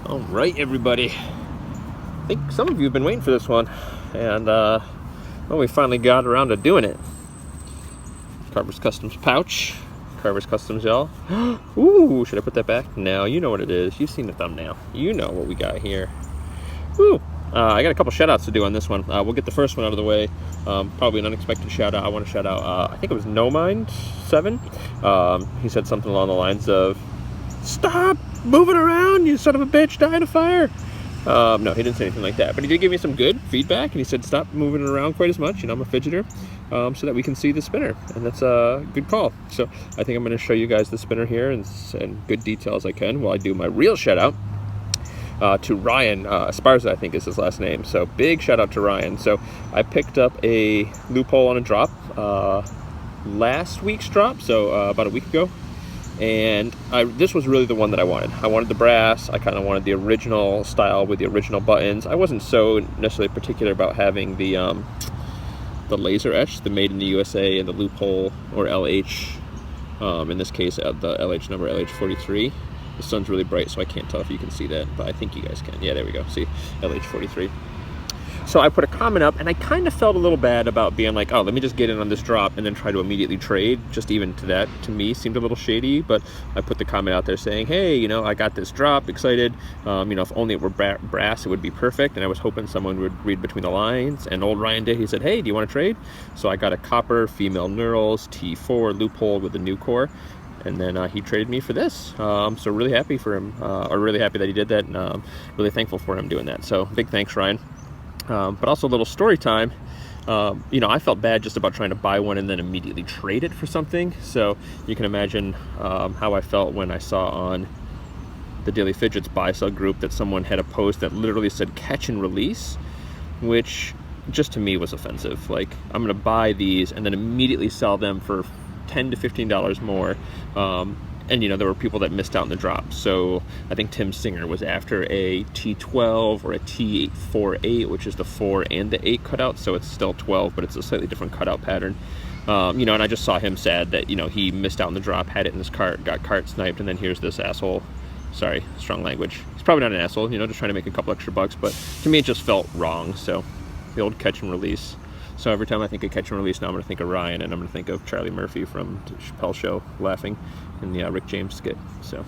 All right, everybody. I think some of you have been waiting for this one, and well, we finally got around to doing it. Carver's Customs pouch. Carver's Customs, y'all. Ooh, should I put that back? No, you know what it is. You've seen the thumbnail. You know what we got here. Woo! I got a couple shout outs to do on this one. We'll get the first one out of the way. Probably an unexpected shout out. I want to shout out, I think it was No Mind 7. He said something along the lines of, "Stop moving around, you son of a bitch, die in a fire." No, he didn't say anything like that, but he did give me some good feedback, and he said stop moving around quite as much. You know, I'm a fidgeter, so that we can see the spinner, and that's a good call. So I think I'm going to show you guys the spinner here in good detail as I can while I do my real shout out to Ryan Esparza, I think is his last name. So big shout out to Ryan. So I picked up a LoopHole on a drop, last week's drop, so about a week ago. And this was really the one that I wanted. I wanted the brass. I kind of wanted the original style with the original buttons. I wasn't so necessarily particular about having the laser etch, the made in the USA, and the LoopHole or LH. In this case, the LH number LH43. The sun's really bright, so I can't tell if you can see that, but I think you guys can. Yeah, there we go. See, LH43. So I put a comment up, and I kind of felt a little bad about being like, oh, let me just get in on this drop and then try to immediately trade. Just even to that, to me, seemed a little shady. But I put the comment out there saying, hey, you know, I got this drop, excited. You know, if only it were brass, it would be perfect. And I was hoping someone would read between the lines. And old Ryan did. He said, hey, do you want to trade? So I got a copper female knurls T4 LoopHole with a new core. And then he traded me for this. So really happy for him, or really happy that he did that, and really thankful for him doing that. So big thanks, Ryan. But also a little story time. You know, I felt bad just about trying to buy one and then immediately trade it for something. So you can imagine how I felt when I saw on the Daily Fidgets buy-sell group that someone had a post that literally said catch and release, which just to me was offensive. Like, I'm going to buy these and then immediately sell them for $10 to $15 more. And, you know, there were people that missed out in the drop. So I think Tim Singer was after a T12 or a T848, which is the 4 and the 8 cutout. So it's still 12, but it's a slightly different cutout pattern. You know, and I just saw him sad that, you know, he missed out in the drop, had it in his cart, got cart sniped, and then here's this asshole. Sorry, strong language. He's probably not an asshole, you know, just trying to make a couple extra bucks. But to me, it just felt wrong. So the old catch and release. So every time I think of catch and release, now I'm going to think of Ryan, and I'm going to think of Charlie Murphy from the Chappelle Show laughing in the Rick James skit. So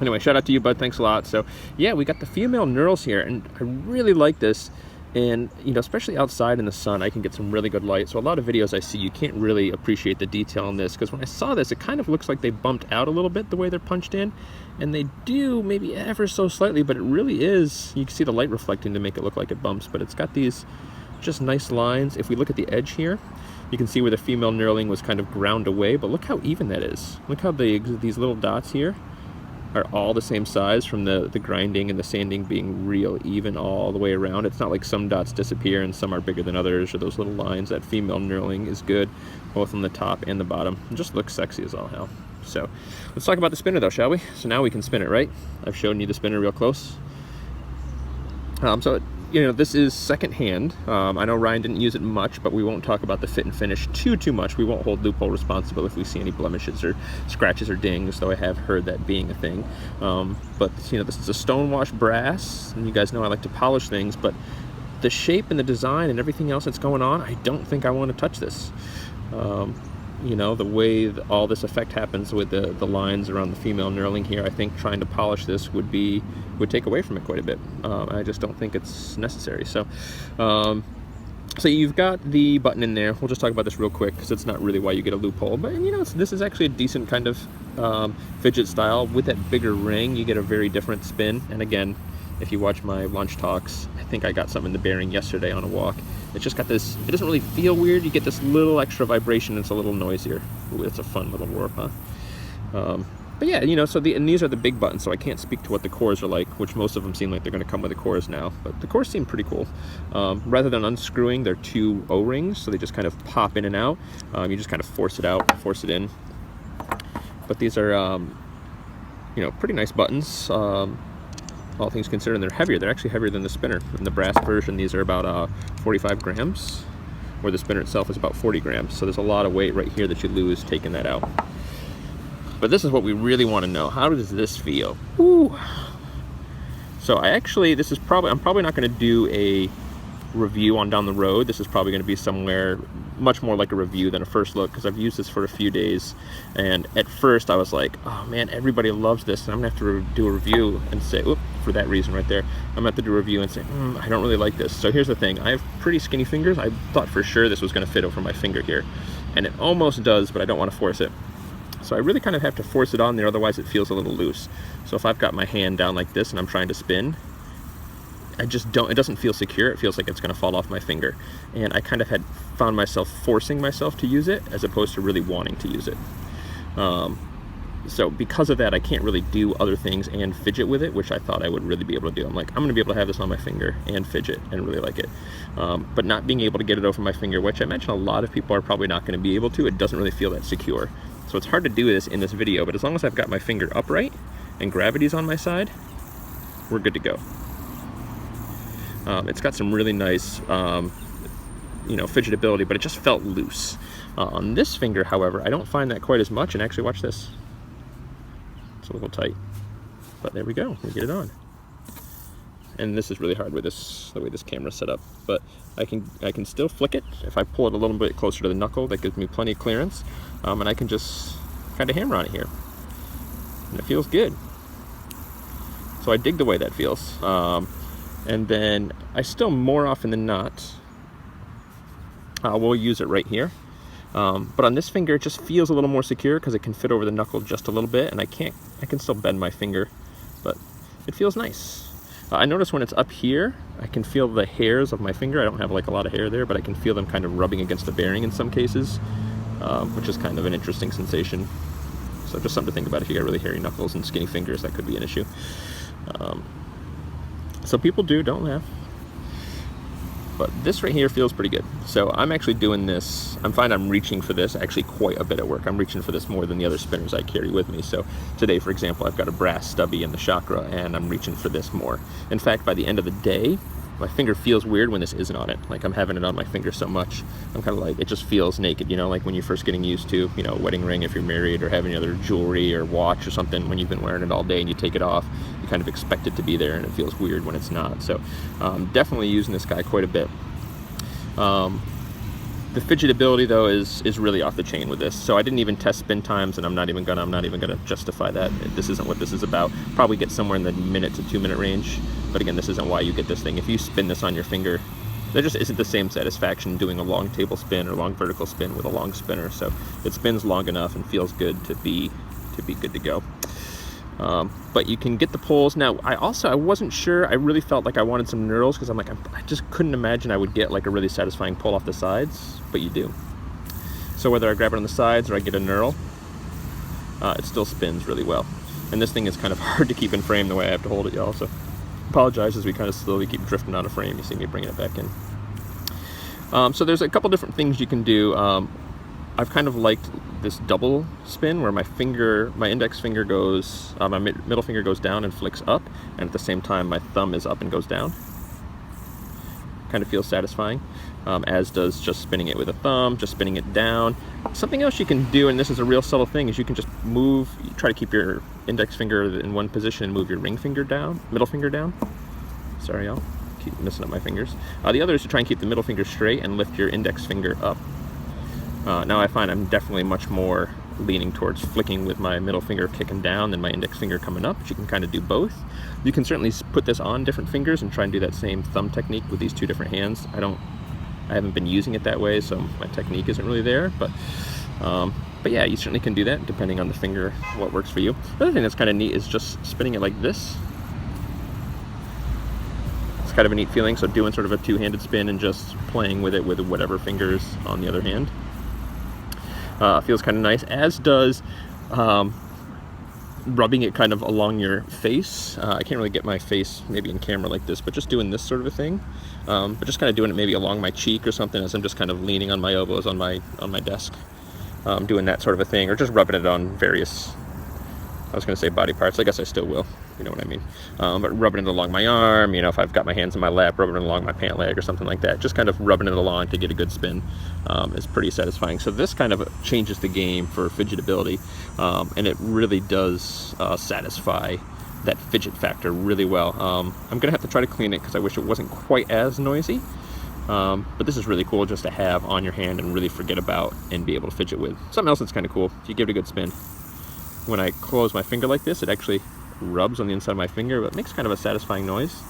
anyway, shout out to you, bud. Thanks a lot. So yeah, we got the female knurls here, and I really like this. And, you know, especially outside in the sun, I can get some really good light. So a lot of videos I see, you can't really appreciate the detail on this, because when I saw this, it kind of looks like they bumped out a little bit the way they're punched in. And they do, maybe ever so slightly, but it really is, you can see the light reflecting to make it look like it bumps, but it's got these just nice lines. If we look at the edge here, you can see where the female knurling was kind of ground away, but look how even that is. Look how these little dots here are all the same size from the grinding and the sanding being real even all the way around. It's not like some dots disappear and some are bigger than others, or those little lines. That female knurling is good, both on the top and the bottom. It just looks sexy as all hell. So let's talk about the spinner though, shall we? So now we can spin it, right? I've shown you the spinner real close. You know, this is secondhand. I know Ryan didn't use it much, but we won't talk about the fit and finish too much. We won't hold LoopHole responsible if we see any blemishes or scratches or dings, though I have heard that being a thing. But, you know, this is a stonewash brass, and you guys know I like to polish things, but the shape and the design and everything else that's going on, I don't think I want to touch this. You know, the way all this effect happens with the lines around the female knurling here, I think trying to polish this would take away from it quite a bit. I just don't think it's necessary. So you've got the button in there. We'll just talk about this real quick because it's not really why you get a LoopHole. But, you know, this is actually a decent kind of fidget style. With that bigger ring, you get a very different spin. And again, if you watch my lunch talks, I think I got something in the bearing yesterday on a walk. It's just got this, it doesn't really feel weird. You get this little extra vibration. It's a little noisier. Ooh, it's a fun little warp, huh? But yeah, you know, and these are the big buttons, so I can't speak to what the cores are like, which most of them seem like they're going to come with the cores now. But the cores seem pretty cool. Rather than unscrewing, they're 2 O-rings, so they just kind of pop in and out. You just kind of force it out, force it in. But these are, you know, pretty nice buttons. All things considered, they're heavier. They're actually heavier than the spinner. In the brass version, these are about 45 grams, where the spinner itself is about 40 grams. So there's a lot of weight right here that you lose taking that out. But this is what we really want to know. How does this feel? Ooh. So I'm probably not going to do a review on down the road. This is probably going to be somewhere much more like a review than a first look, because I've used this for a few days, and at first I was like, oh man, everybody loves this, and I'm gonna have to do a review and say, oop, for that reason right there, I'm gonna have to do a review and say, I don't really like this. So here's the thing, I have pretty skinny fingers. I thought for sure this was gonna fit over my finger here, and it almost does, but I don't want to force it. So I really kind of have to force it on there, otherwise it feels a little loose. So if I've got my hand down like this and I'm trying to spin, it doesn't feel secure. It feels like it's going to fall off my finger. And I kind of had found myself forcing myself to use it as opposed to really wanting to use it. So because of that, I can't really do other things and fidget with it, which I thought I would really be able to do. I'm like, I'm going to be able to have this on my finger and fidget and really like it. But not being able to get it over my finger, which I imagine a lot of people are probably not going to be able to, it doesn't really feel that secure. So it's hard to do this in this video, but as long as I've got my finger upright and gravity's on my side, we're good to go. It's got some really nice, fidgetability, but it just felt loose. On this finger, however, I don't find that quite as much, and actually watch this. It's a little tight, but there we go, we get it on. And this is really hard with the way this camera's set up, but I can still flick it. If I pull it a little bit closer to the knuckle, that gives me plenty of clearance, and I can just kind of hammer on it here. And it feels good. So I dig the way that feels. And then I still, more often than not, will use it right here. But on this finger, it just feels a little more secure because it can fit over the knuckle just a little bit, and I can still bend my finger, but it feels nice. I notice when it's up here, I can feel the hairs of my finger. I don't have like a lot of hair there, but I can feel them kind of rubbing against the bearing in some cases, which is kind of an interesting sensation. So just something to think about if you got really hairy knuckles and skinny fingers, that could be an issue. So people don't laugh. But this right here feels pretty good. So I'm actually doing this, I'm finding I'm reaching for this actually quite a bit at work. I'm reaching for this more than the other spinners I carry with me. So today, for example, I've got a brass stubby in the chakra, and I'm reaching for this more. In fact, by the end of the day, my finger feels weird when this isn't on it. Like I'm having it on my finger so much, I'm kind of like, it just feels naked, like when you're first getting used to, a wedding ring if you're married, or having other jewelry or watch or something, when you've been wearing it all day and you take it off, you kind of expect it to be there, and it feels weird when it's not. So definitely using this guy quite a bit. The fidgetability though is really off the chain with this. So I didn't even test spin times, and I'm not even gonna justify that. This isn't what this is about. Probably get somewhere in the minute to 2 minute range. But again, this isn't why you get this thing. If you spin this on your finger, there just isn't the same satisfaction doing a long table spin or long vertical spin with a long spinner. So it spins long enough and feels good to be good to go. But you can get the pulls. Now, I wasn't sure. I really felt like I wanted some knurls, because I'm like, I just couldn't imagine I would get like a really satisfying pull off the sides, but you do. So whether I grab it on the sides or I get a knurl, it still spins really well. And this thing is kind of hard to keep in frame the way I have to hold it, y'all. So apologize as we kind of slowly keep drifting out of frame. You see me bringing it back in. So there's a couple different things you can do. I've kind of liked this double spin where my index finger goes, my middle finger goes down and flicks up, and at the same time my thumb is up and goes down. Kind of feels satisfying, as does just spinning it with a thumb, just spinning it down. Something else you can do, and this is a real subtle thing, is you can just try to keep your index finger in one position and move your ring finger down, middle finger down. Sorry, y'all, keep messing up my fingers. The other is to try and keep the middle finger straight and lift your index finger up. Now I find I'm definitely much more leaning towards flicking with my middle finger kicking down than my index finger coming up, but you can kind of do both. You can certainly put this on different fingers and try and do that same thumb technique with these two different hands. I haven't been using it that way, so my technique isn't really there, but yeah, you certainly can do that depending on the finger, what works for you. The other thing that's kind of neat is just spinning it like this. It's kind of a neat feeling, so doing sort of a two-handed spin and just playing with it with whatever fingers on the other hand. Feels kind of nice, as does rubbing it kind of along your face. I can't really get my face maybe in camera like this, but just doing this sort of a thing. But just kind of doing it maybe along my cheek or something as I'm just kind of leaning on my elbows on my desk. Doing that sort of a thing, or just rubbing it on various, I was going to say body parts, I guess I still will, you know what I mean. But rubbing it along my arm, if I've got my hands in my lap, rubbing it along my pant leg or something like that, just kind of rubbing it along to get a good spin is pretty satisfying. So this kind of changes the game for fidgetability, and it really does satisfy that fidget factor really well. I'm gonna have to try to clean it because I wish it wasn't quite as noisy. But this is really cool just to have on your hand and really forget about and be able to fidget with. Something else that's kind of cool, if you give it a good spin, when I close my finger like this, it actually rubs on the inside of my finger, but it makes kind of a satisfying noise.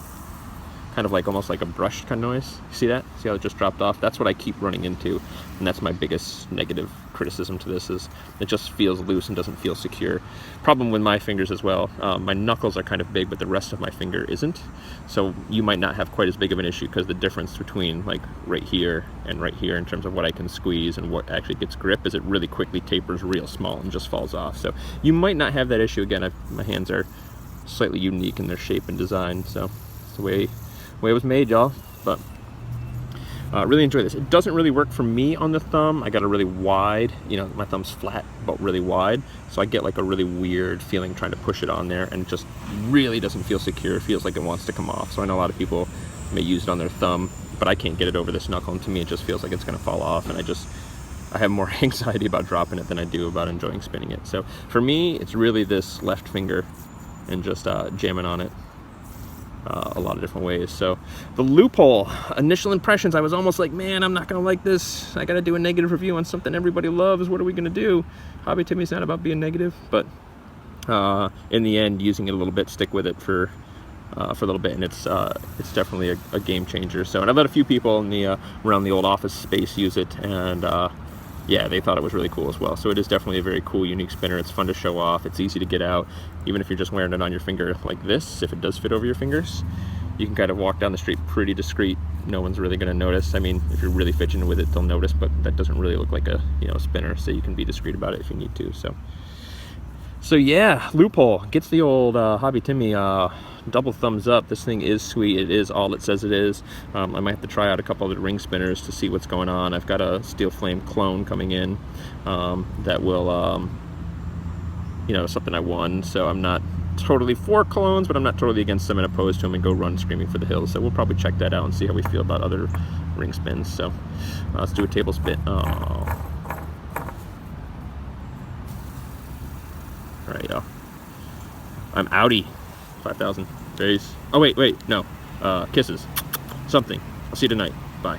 Kind of like almost like a brush kind of noise. You see that? See how it just dropped off? That's what I keep running into, and that's my biggest negative criticism to this, is it just feels loose and doesn't feel secure. Problem with my fingers as well. My knuckles are kind of big, but the rest of my finger isn't. So you might not have quite as big of an issue because the difference between like right here and right here in terms of what I can squeeze and what actually gets grip is it really quickly tapers real small and just falls off. So you might not have that issue. Again, my hands are slightly unique in their shape and design, so it's the way it was made, y'all. But really enjoy this. It doesn't really work for me on the thumb. I got a really wide, you know, my thumb's flat but really wide, so I get like a really weird feeling trying to push it on there, and it just really doesn't feel secure. It feels like it wants to come off. So I know a lot of people may use it on their thumb, but I can't get it over this knuckle, and to me it just feels like it's gonna fall off, and I have more anxiety about dropping it than I do about enjoying spinning it. So for me, it's really this left finger and just jamming on it a lot of different ways. So the LoopHole, initial impressions, I was almost like, man, I'm not gonna like this. I gotta do a negative review on something everybody loves. What are we gonna do? Hobby Timmy's not about being negative, but in the end, using it a little bit, stick with it for a little bit, and it's definitely a game changer. So, and I've let a few people in the around the old office space use it, and yeah, they thought it was really cool as well. So it is definitely a very cool, unique spinner. It's fun to show off. It's easy to get out, even if you're just wearing it on your finger like this. If it does fit over your fingers, you can kind of walk down the street pretty discreet. No one's really going to notice. I mean, if you're really fidgeting with it, they'll notice, but that doesn't really look like a, you know, spinner, so you can be discreet about it if you need to. So yeah, LoopHole gets the old Hobby Timmy double thumbs up. This thing is sweet. It is all it says it is. I might have to try out a couple of the ring spinners to see what's going on. I've got a Steel Flame clone coming in that will, you know, something I won. So I'm not totally for clones, but I'm not totally against them and opposed to them and go run screaming for the hills. So we'll probably check that out and see how we feel about other ring spins. So let's do a table spin. Oh. All right, y'all. I'm outie. 5,000. Peace. Oh, wait, no. Kisses. Something. I'll see you tonight. Bye.